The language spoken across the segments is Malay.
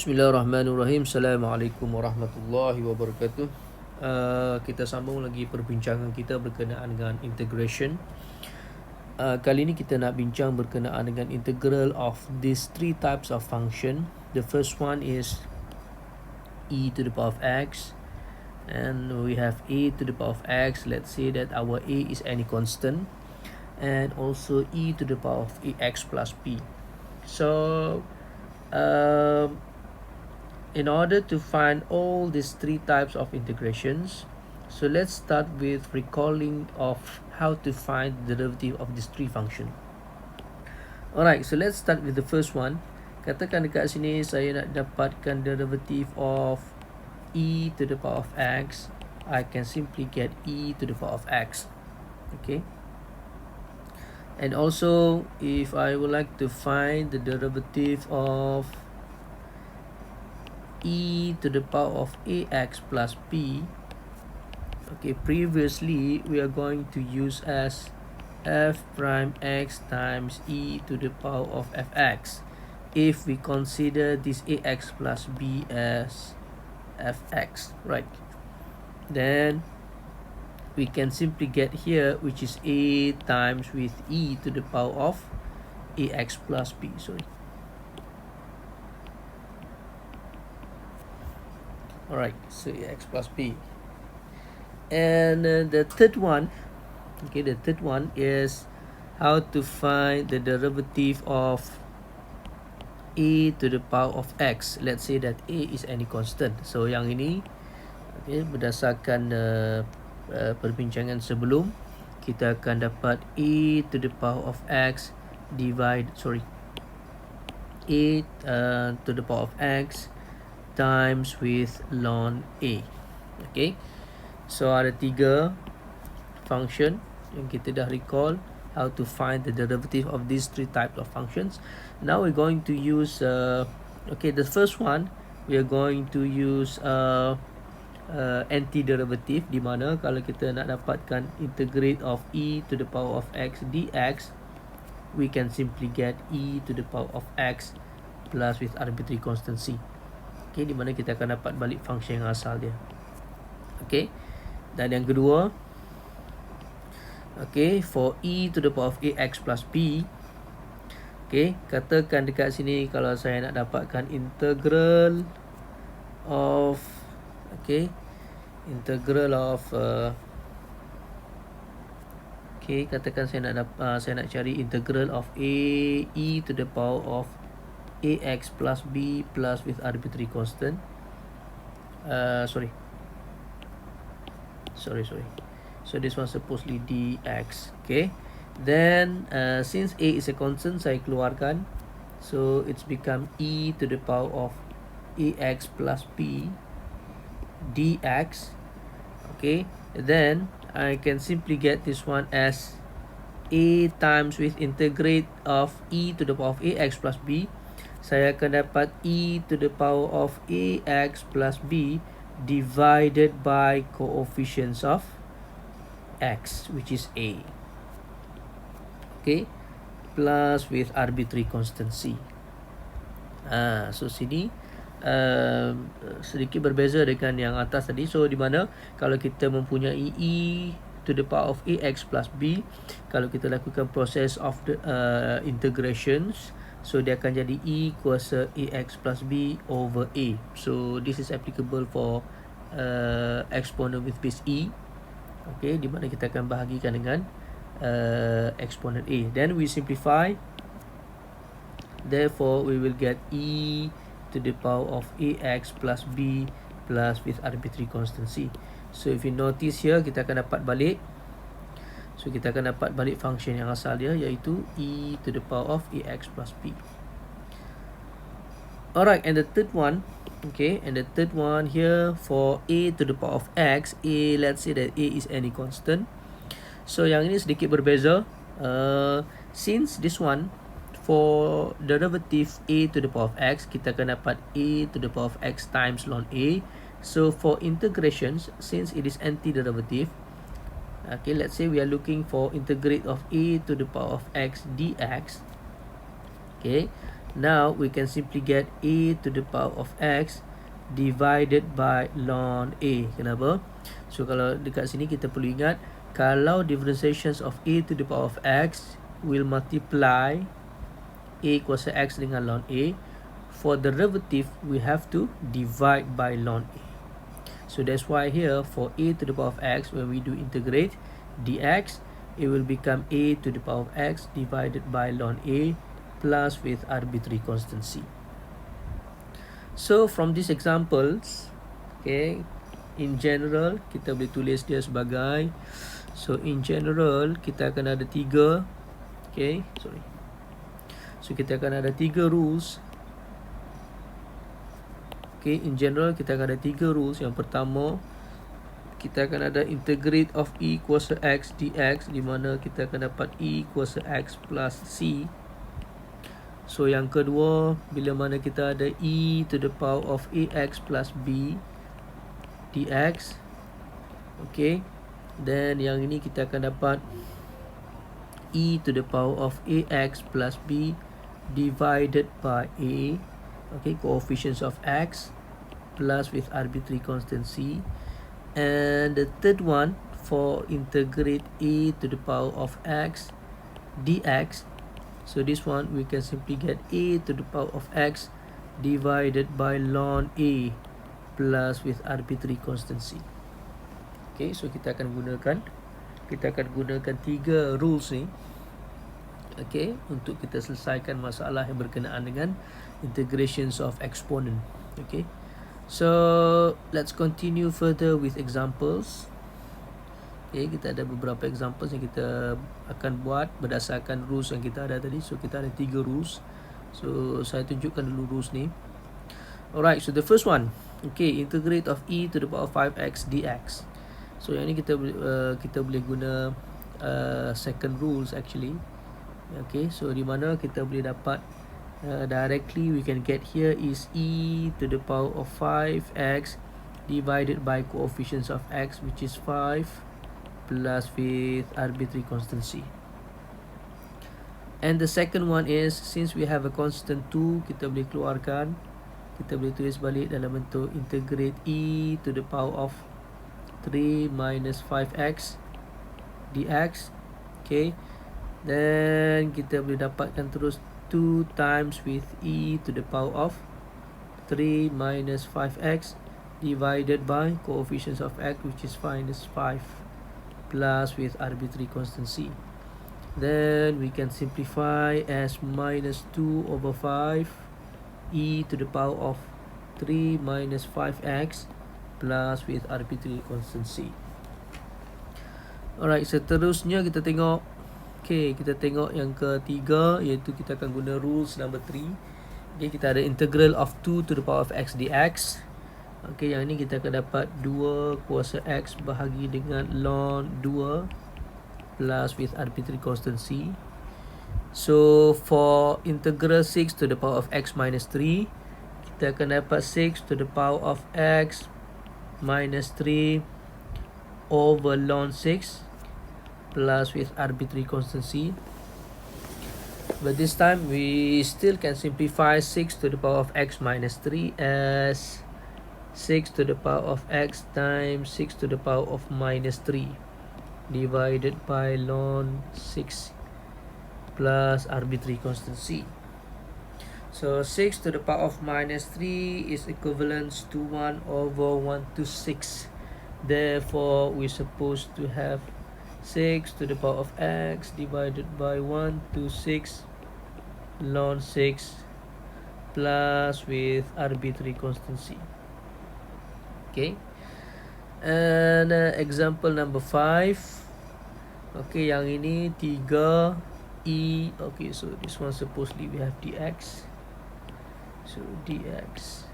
Bismillahirrahmanirrahim. Assalamualaikum warahmatullahi wabarakatuh. Kita sambung lagi perbincangan kita berkenaan dengan integration. Kali ini kita nak bincang berkenaan dengan integral of these three types of function. The first one is e to the power of x, and we have a to the power of x. Let's say that our a is any constant, and also e to the power of ax plus b. So in order to find all these three types of integrations, so let's start with recalling of how to find the derivative of these three functions. Alright, so let's start with the first one. Katakan dekat sini saya nak dapatkan derivative of e to the power of x. I can simply get e to the power of x. Okay. And also, if I would like to find the derivative of e to the power of ax plus b, okay, previously we are going to use as f prime x times e to the power of fx if we consider this ax plus b as fx, right? Then we can simply get here, which is a times with e to the power of ax plus b, Alright, so ax plus b. And the third one, okay, the third one is how to find the derivative of a to the power of x. Let's say that a is any constant. So yang ini, okay, berdasarkan perbincangan sebelum, kita akan dapat a to the power of x divide, a to the power of x times with ln a. Okay, so ada tiga function yang kita dah recall how to find the derivative of these three types of functions. Now we're going to use okay, the first one we are going to use antiderivative, di mana kalau kita nak dapatkan integrate of e to the power of x dx, we can simply get e to the power of x plus with arbitrary constant c. Okay, di mana kita akan dapat balik function yang asal dia. Okay, dan yang kedua, okay, for e to the power of ax plus b, okay, katakan dekat sini kalau saya nak dapatkan integral of, okay, integral of okay, katakan saya nak cari integral of e to the power of ax plus b plus with arbitrary constant. Sorry. So this one supposedly dx. Okay. Then since a is a constant, saya keluarkan. So it's become e to the power of ax plus b dx. Okay. Then I can simply get this one as a times with integrate of e to the power of ax plus b. Saya akan dapat e to the power of ax plus b divided by coefficients of x, which is a. Okay, plus with arbitrary constant c. So sini sedikit berbeza dengan yang atas tadi. So di mana kalau kita mempunyai e to the power of ax plus b, kalau kita lakukan proses of the integrations, so dia akan jadi e kuasa ax plus b over a. So this is applicable for exponent with base e. Okay, di mana kita akan bahagikan dengan exponent a. Then we simplify. Therefore, we will get e to the power of ax plus b plus with arbitrary constant c. So if you notice here, kita akan dapat balik. So kita akan dapat balik function yang asal dia, iaitu e to the power of ax plus b. Alright, and the third one, okay, and the third one here for a to the power of x, a, let's say that a is any constant. So yang ini sedikit berbeza. Since this one for derivative a to the power of x, kita akan dapat a to the power of x times ln a. So for integrations, since it is antiderivative, okay, let's say we are looking for integrate of a to the power of x dx. Okay, Now we can simply get a to the power of x divided by ln a. Kenapa? So kalau dekat sini kita perlu ingat, kalau differentiations of a to the power of x will multiply a kuasa x dengan ln a, for derivative we have to divide by ln a. So that's why here for a to the power of x, when we do integrate dx, it will become a to the power of x divided by ln a plus with arbitrary constant c. So from these examples, okay, in general kita boleh tulis dia sebagai, so in general kita akan ada tiga, okay, sorry, so kita akan ada tiga rules. Okay, in general kita akan ada tiga rules. Yang pertama, kita akan ada integrate of e kuasa x dx, di mana kita akan dapat e kuasa x plus c. So yang kedua, bila mana kita ada e to the power of ax plus b dx, okay, then yang ini kita akan dapat e to the power of ax plus b divided by a, okay, coefficients of x plus with arbitrary constant c. And the third one, for integrate a to the power of x dx, so this one we can simply get a to the power of x divided by ln a plus with arbitrary constant c. Okay, so kita akan gunakan tiga rules ni, okay, untuk kita selesaikan masalah yang berkenaan dengan integrations of exponent. Okay, so let's continue further with examples. Okay, kita ada beberapa examples yang kita akan buat berdasarkan rules yang kita ada tadi. So kita ada tiga rules. So saya tunjukkan dulu rules ni. Alright, so the first one, okay, integrate of e to the power of 5x dx. So yang ni kita boleh guna second rules actually. Okay, so di mana kita boleh dapat directly we can get here is e to the power of 5x divided by coefficients of x, which is 5 plus with arbitrary constant c. And the second one is, since we have a constant 2, kita boleh keluarkan, kita boleh tulis balik dalam bentuk integrate e to the power of 3 minus 5x dx. Okay, then kita boleh dapatkan terus 2 times with e to the power of 3 minus 5x divided by coefficients of x, which is minus 5 plus with arbitrary constant c. Then we can simplify as minus 2 over 5 e to the power of 3 minus 5x plus with arbitrary constant c. Alright, seterusnya kita tengok, okay, kita tengok yang ketiga, iaitu kita akan guna rules number 3. Okay, kita ada integral of 2 to the power of x dx. Okay, yang ni kita akan dapat 2 kuasa x bahagi dengan ln 2 plus with arbitrary constant c. So for integral 6 to the power of x minus 3, kita akan dapat 6 to the power of x minus 3 over ln 6 plus with arbitrary constant c. But this time we still can simplify 6 to the power of x minus 3 as 6 to the power of x times 6 to the power of minus 3 divided by ln 6 plus arbitrary constant c. So 6 to the power of minus 3 is equivalent to 1 over 1 to 6. Therefore, we're supposed to have 6 to the power of x divided by 1 to 6 ln 6 plus with arbitrary constant c. Okay, and example number 5. Okay, yang ini 3 e. Okay, so this one supposedly we have dx. So dx.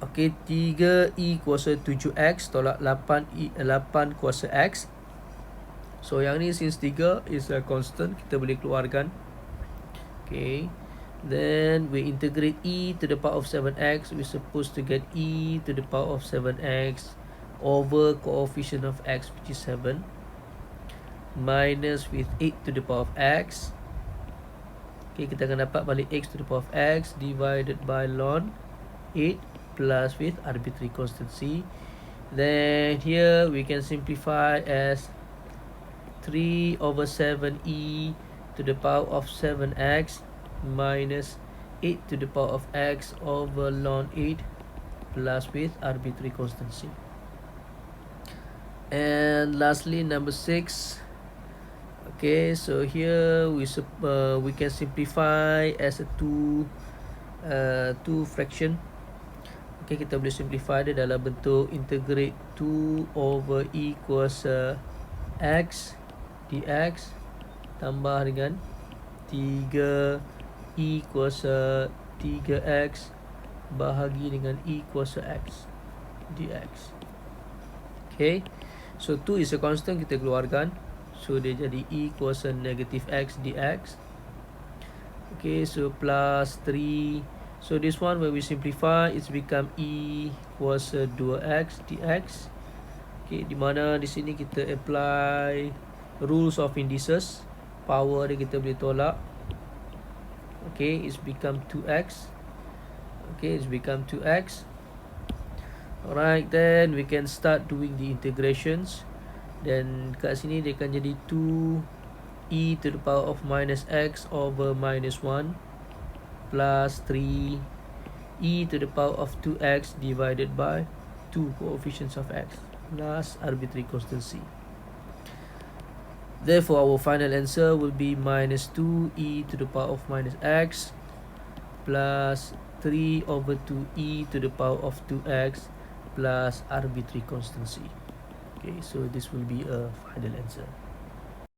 Okay, 3 e kuasa 7x tolak 8 kuasa x. So yang ni since 3 is a constant, kita boleh keluarkan. Okay, then we integrate e to the power of 7x. We're supposed to get e to the power of 7x over coefficient of x, which is 7, minus with 8 to the power of x Okay, kita akan dapat balik x to the power of x divided by ln 8 plus with arbitrary constant c. Then here we can simplify as 3 over 7e to the power of 7x minus 8 to the power of x over ln 8 plus with arbitrary constant c. And lastly, number 6. Okay, so here we can simplify as a two fraction. Okay, kita boleh simplify dia dalam bentuk integrate 2 over e kuasa x dx tambah dengan 3 e kuasa 3x bahagi dengan e kuasa x dx. Okay, so 2 is a constant, kita keluarkan. So dia jadi e kuasa negative x dx. Okay, so plus 3. So this one when we simplify, it's become e kuasa 2x dx. Okay, di mana di sini kita apply rules of indices. Power dia kita boleh tolak. Okay, it's become 2x. Okay, it's become 2x. Alright, then we can start doing the integrations. Dan kat sini dia akan jadi 2e to the power of minus x over minus 1 plus 3e to the power of 2x divided by 2 coefficients of x plus arbitrary constant c. Therefore, our final answer will be minus 2e to the power of minus x plus 3 over 2e to the power of 2x plus arbitrary constant c. Okay, so this will be a final answer.